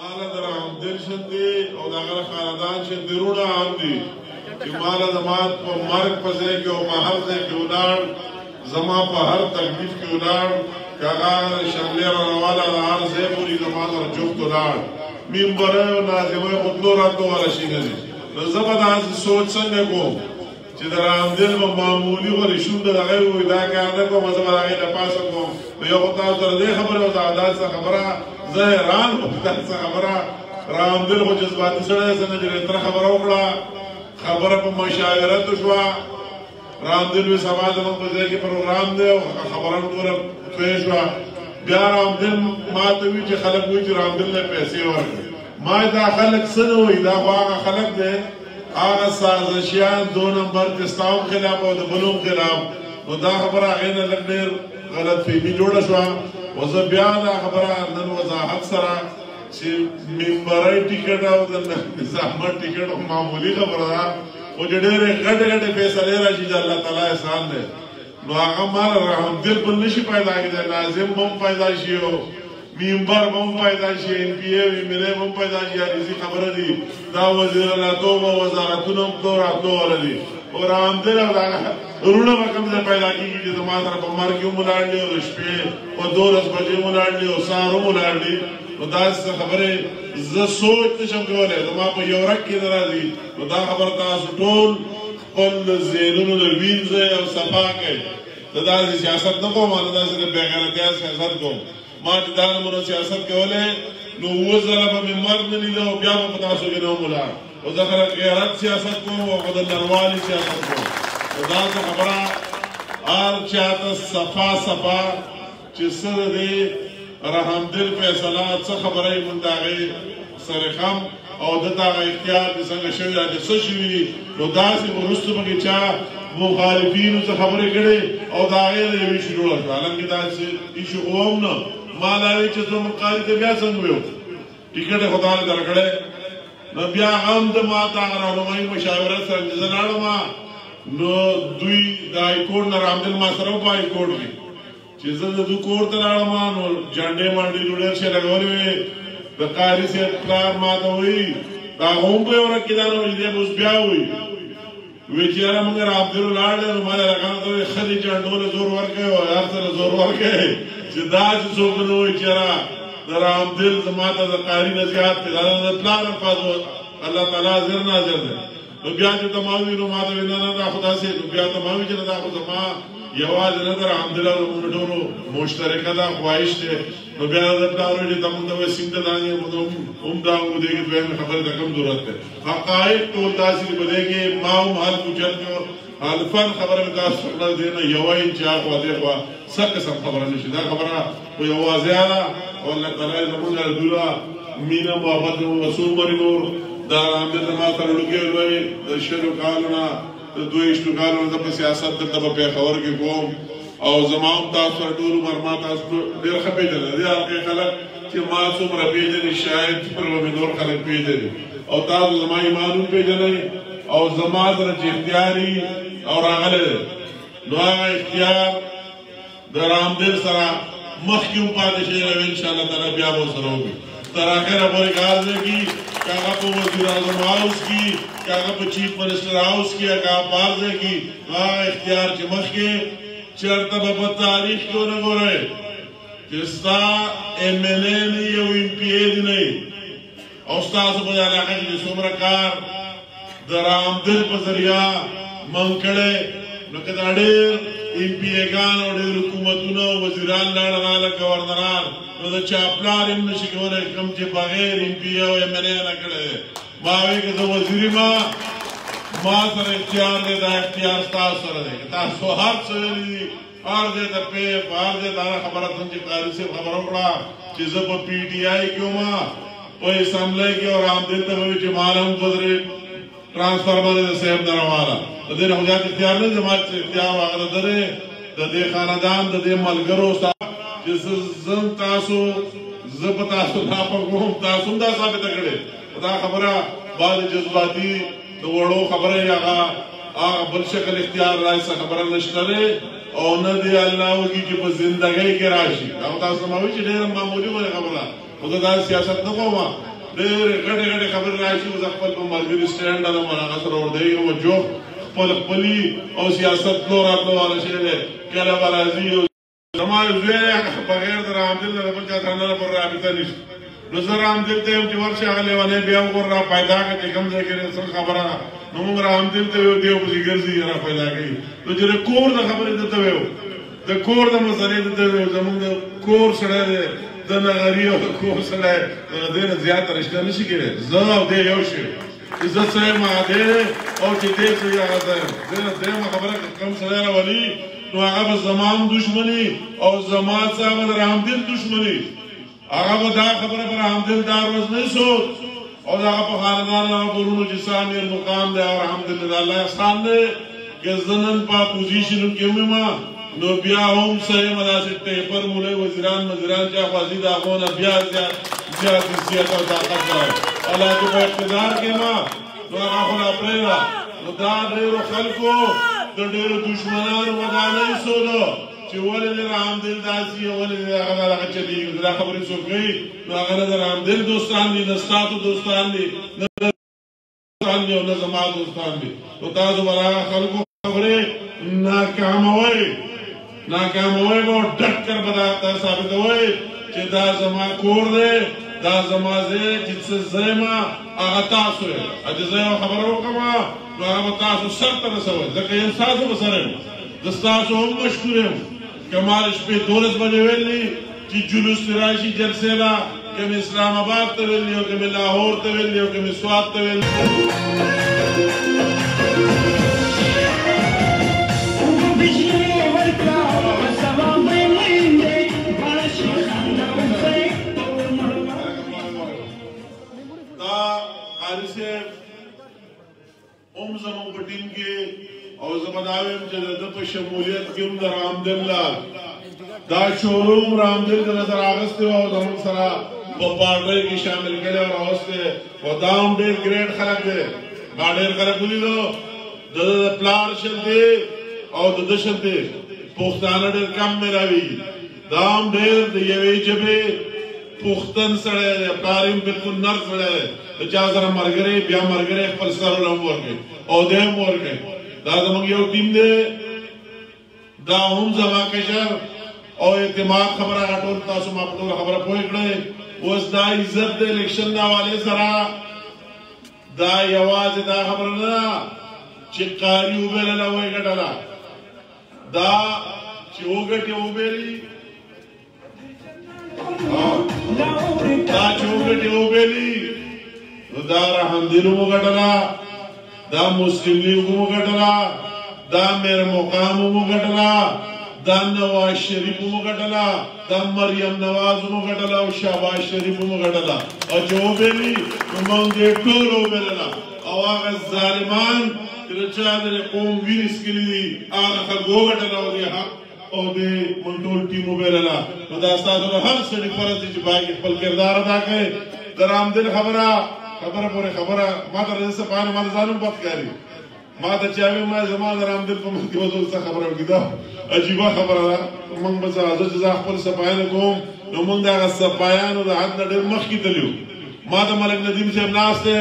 مالا در عمدل شندی او دا غل خاندان شندی رونا عمدی چی مالا دمات پا مرگ پزے کے او محل دے کے اولار زمان پا ہر تکلیف کے اولار کہ اگر شملی روالا دا ہر زی پوری دمات را جفت اولار ممبره و نازمه خودلو راتو والا شینه دی نزبت آنسی سوچ سنگه کو چی در عمدل با معمولی و رشون در اغیر وی دا کرده کو مزبت اغیر لپاسه کو یو خطاو تر دی خبره و تعداد سا خبره زهران و تعداد سا خبره رامدل خو جذباتی سڑه سنه جر اتر خبره وکړه خبره په مشاورت شوا رامدل وی سبا زمان پزه کی پروگرام دی و خبره نور توی شوا بیا رامدل ما توی چی خلق وی چی رامدل نے پیسے ورکړي ما دا خلق سنه وی دا خو آغا خلق دی آغا سازشیان دو نمبر کستاوم خلاف او دا بلوم خلاف نو دا خبره آغین لگ دیر غلط فیمی جوڑا شوا وزا بیا دا خبره نن وضاحت سرا چی ممبرائی ٹکٹ او دا نظامت ٹکٹ معمولی خبره دا او جو دیر غٹ غٹ فیصلے راشی جا اللہ تعالی احسان دے نو آغا مالا رحم دل بل نشی پیدا کی دے نازم بم پیدا شیو ممبر بم پیدا شی این پی اے وی ملے بم پیدا شی ریزی خبر دی دا وزیر اللہ تو و وزارتونم تو راتو والا دی اور رحم دل او دا رونا مکم سے پیدا کی جی زمان سر بمار کیوں ملار لی اور شپے و 2 بجے ملار لی اور سارو ملار لی و دا اس خبرے ز سوچ نشم کولے زمان پا یورک کی درہ دی و دا خبر تا سٹول قل زیدون وینزے او صفا کے دا سی سیاست نکو مانا دا سی بیغیرتیا سیاست کو ما جدان منو سیاست کولے نو وزر با من مرد نیدہ و بیا با پتاسو کے نو ملا و ذکر غیرت سیاست کو و قدر نروالی سیاست کو و دا سی خبرہ آر چاہتا صفا چی سر دے رحم دل فیصلات سا خبرائی منداغی سرخم او دتا غا اختیار دی سنگ شوی آجا سشوی نو دا سی مرستو بکی چاہ مخالفین سے خبریں کڑے او دا غیر یوی شروع شو حالانکہ دا سی ایشو قوام نا مالاوی چیزو مقاری تے بیا سنگویو ٹکٹ خدا نے در کڑے نو بیا غم دا ماتا رہنمائی مشاورت سر جزن آڑما نو دوی دا ای کوڑ نا رامدل ما سرو پا ای کوڑ کی چیزن دو کوڑ تر آڑما نو جانڈے مانڈی روڑے سے لگوری وی دا قاری سے اطلار ماتا ہوئی دا غم پہ ورکی دانو جدے بس بیا ہوئی ویچیارا مگر عبدالو لارده نو مالا رکانا توی خدی چاندول زور ورکه و ارسل زور ورکه چه دا چه سوکنو ویچیارا در عبدال زماتا در قاری نزیاد که دادا در پلان افازو اللہ تعالی زر نازر ده نو بیا چه تماوی نو ماتا وینا دا خدا سے نو بیا تماوی چه دا خدا ما یواز ندر عبدالله رو منٹورو مشترکه دا خواهش ده نو بیا دا پلانو جه تمندوی سنگ دانگی دانگو دے گی دویم خبر دا کم ضرورت ہے حقائق طول تاثیر بدے گی ماؤم حال کچھل جو حالفان خبر میں تاثر سکنر دینا یوائن چاہ خواہ دے خواہ سب قسم خبر نشی دا خبرہ وہ یوازی آلا اور اللہ تعالی زمان جا دولا مینا محبت وصول مری نور دا رامدر نماز تر لگے ہوئے دا شروع کالونا دا دویشتو کالونا دا پا سیاست در تبا پی خبر کی قوم او زمان تاثر دور مرما تاثر دیر خبی جانا دیر آلقی خلق کہ معصوم را پیجنی شاید پر ومی نور خلق پیجنی او تاثر زمان ایمانون پیجنی او زمان در اختیاری اور آغلے دعا اختیار در آمدل سرا مخیوم پادشی رو انشاءاللہ تعالی بیابو سر ہوگی در آخر اپوری کار دے کی کاغا پا وزیر اعظم ہاؤس کی کاغا پا چیف منسٹر ہاؤس کی کاغا پار دے کی دعا اختیار چی مخ کے چرتا با تاریخ کیوں نگو رہے جستا ایم ایل اے نہیں او ایم پی اے دی نہیں اوستاز پا علاقہ کی سمرہ کار در آمدل پا ذریعہ منکڑے نکتا دیر ایم پی اے گان اور دیر حکومتونا وزیران لڑنالا گورنران نو دا چاپلار ام نشکونے کم چے بغیر ایم پی اے و ایم ایل اے نکڑے ماوے کہ دا وزیری ما سر اختیار دے دا اختیار ستاز سر دے تا سوہر سویلی آر دے دا پیپ آر دے دارا خبرتن چی قاری سے خبر اکڑا چیزا پا پی ٹی آئی کیوں ماں پا اسملے کی اور آمدل تبوی چی مالہم قدرے ٹرانسفر بندے دا سیب نروالا دا دے حجات اختیار نہیں جماعت سے اختیار واقع دے دا دے خاندان دا دے ملگرو جس زن تاسو زب تاسو ناپا گوم تاسو دا ثابت اکڑے دا خبرہ بعد جذباتی دا وڑو خبرہ آغا بل شکل اختیار رائے سا خبرہ نشترے اور ندی اللہ ہوگی کہ پس زندگی کے راشی او تاسو ماوی چی دیرم معمولی ہوئے خبرہ خدا دا سیاست نکو ما ډېر غټې غټې خبرې راشي اوس خپل په ملګري سټینډ باندې هغه سره ورډېږي او جو خپلي او سیاست نو راتلو والا شی دی کله به راځي او زما زوی بغیر د رحمدل نه بل چا سره نه پر رابطه نشته نو زه رحمدل ته یم چې ورشه هغه لیونی بیا وګوره را پیدا کړه چې کوم ځای کې څه خبره ده نو موږ رحمدل ته ویو دی پسې ګرځي را پیدا کوي نو چې د کور د خبرې درته ویو د کور د مسلې درته ویو زموږ د کور سړی دی د نغري او د کور سړی د دې نه زیاته رشته نشي کېدی زه او دی یو شی عزت سره ما دی او چې دې څه هغه ځای درېیمه خبره کوم سړی راولي نو هغه به زما هم دشمني او زما څخه به د رحمدل دشمني هغه به دا خبره پر رحمدل دا روز نه سوچ او دا په خاندان او ورونو چې سامیر مقام دی او رحمدل الله احسان دی که زنن په پوزیشن کې ما نو بیا هم سره مناسب ټیپر مولای وزیران چې خوازي دا غونه بیا زیات او طاقت راوړي الله دې په اقتدار کې ما نو هغه خلا پرېوا نو دا ډېرو خلکو د ډېرو دشمنانو ودانۍ سولو چې ولې د رحمدل داسې ولې هغه چلی دا خبرې څوک کوي نو هغه د رحمدل دوستان دي نه ستاسو دوستان دي نه دوستان دي او نه زما دوستان دي نو تاسو برابر خلکو خبرې ناکاموي به ډک کر به ثابتوي چې دا زما کور دی دا زما ځای چې څه ځای ما هغه تاسو یې چې زه یو خبره وکړم نو هغه تاسو سر ته رسوئ ځکه یم ستاسو به سره یم زه ستاسو هم مشکور یم که ما د شپې 12 بجې ویلي چې جلوس دې راشي جلسې له که مې اسلام آباد ته ویلي او که مې لاهور ته ویلي او که مې سوات ته ویلي هم زمون په ټیم کې او زمداویم چې د په شمولیت کې هم د رحمدل دا شوروم رحمدل د نظر اغسته او زمون سره په پارټي کې شامل کړي او راوسته او دا هم ډېر ګریټ خلک دي دا ډېر خلک ولیدو د پلان شته او د دشته پښتانه ډېر کم ملاوي دا هم ډېر د یوې جبه پښتن سره پاریم بالکل نر سره چا سره مرګري بیا مرګري خپل سره لوم ورکړي او دیم ورکړي دا زموږ یو ټیم دی دا هم زما کشر او اعتماد خبره غټول تاسو ما په ټول خبره پوه کړئ اوس دا عزت د الیکشن د حواله سره دا یوازې دا خبره نه چې قاری وبېله وای ګټله دا چې وګټي وبېلي دا چې وګټي وبېلي دا رحمدل وګټله دا مسلم لیگ وګټله دا میر مقام وګټله دا نواز شریف وګټله دا مریم نواز وګټله او شهباز شریف وګټله او چې وبېلي موږ دې ټول وبېلله او هغه ظالمان چې چا د قوم وینې څکلي دي هغه خلک وګټله او دې حق او دې موږ ټول ټیم وبېلله نو دا ستاسو هر سړي فرض دی چې باید خپل کردار ادا کړي د رحمدل خبره پورې خبره ما ته رسې پانه ما ځانم پات کاری ما ته چاوي ما زما د رحمدل په مخ کې وځو څه خبره وکړه عجیب خبره ده موږ به زه خپل صفایان کوم نو موږ دا صفایانو د حد ډېر مخ کې تلو ما د ملک ندیم صاحب ناشته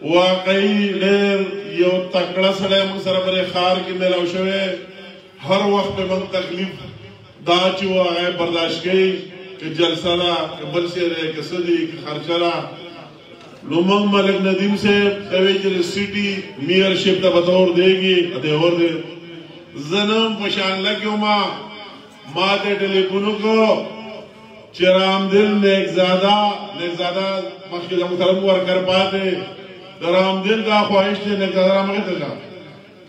واقعي ډېر یو تکړه سره موږ سره پرې خار کې ملاو شوې هر وخت په موږ تکلیف دا چې وای برداشت کوي چې جلسه لا قبل سي کې سدي کې خرچه لا نو موږ ملک ندیم سے اویجل سٹی میئرشپ ته بطور دیږي اته اور دې زنم پشان لګیو ما ته ټلیفون کو چرامدل نیکزادا مخکې د محترم ورکر پاتې درامدل دا خواهش ته نیکزادا مګه ته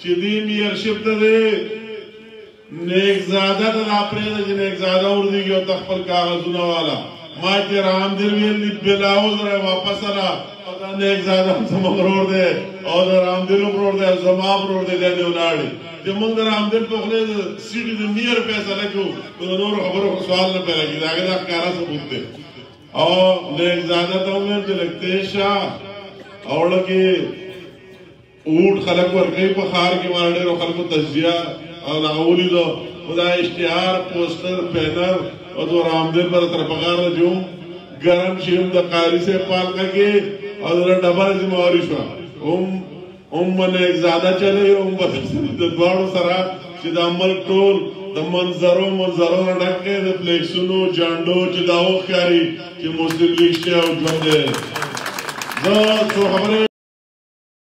چې دې میئرشپ ته نیکزادا ته پرې د نیکزادا ور دیږي او تخپل کاغذونه والا ما چې رامدل ویل بلاوز را واپس را دا نیکزادا زما ورور دی او دا رامدل ورور دی زما ورور دی دې ولاړی چې موږ رامدل په خله سیټي د میر فیصله کوو نو نور خبرو سوال نه پیدا کیږي دا ښکارا ثبوت دی او نیکزادا ته ویل چې لګته شا او لکه اوټ خلک ورګي په خار کې باندې خلکو تشجیع او لاولې دا اشتهار پوسټر بینر او د رامدل پر طرف غار جو ګرم شي هم د قاری سے پالکه کې او د ډبره ذمہواری شو هم باندې زیاده چلے هم د دواړو سره چې د عمل ټول د منظرو ډکه د فلیکسونو جانډو چې دا وخیاري چې مسلم لیگ شته او ژوند ده زه څو خبرې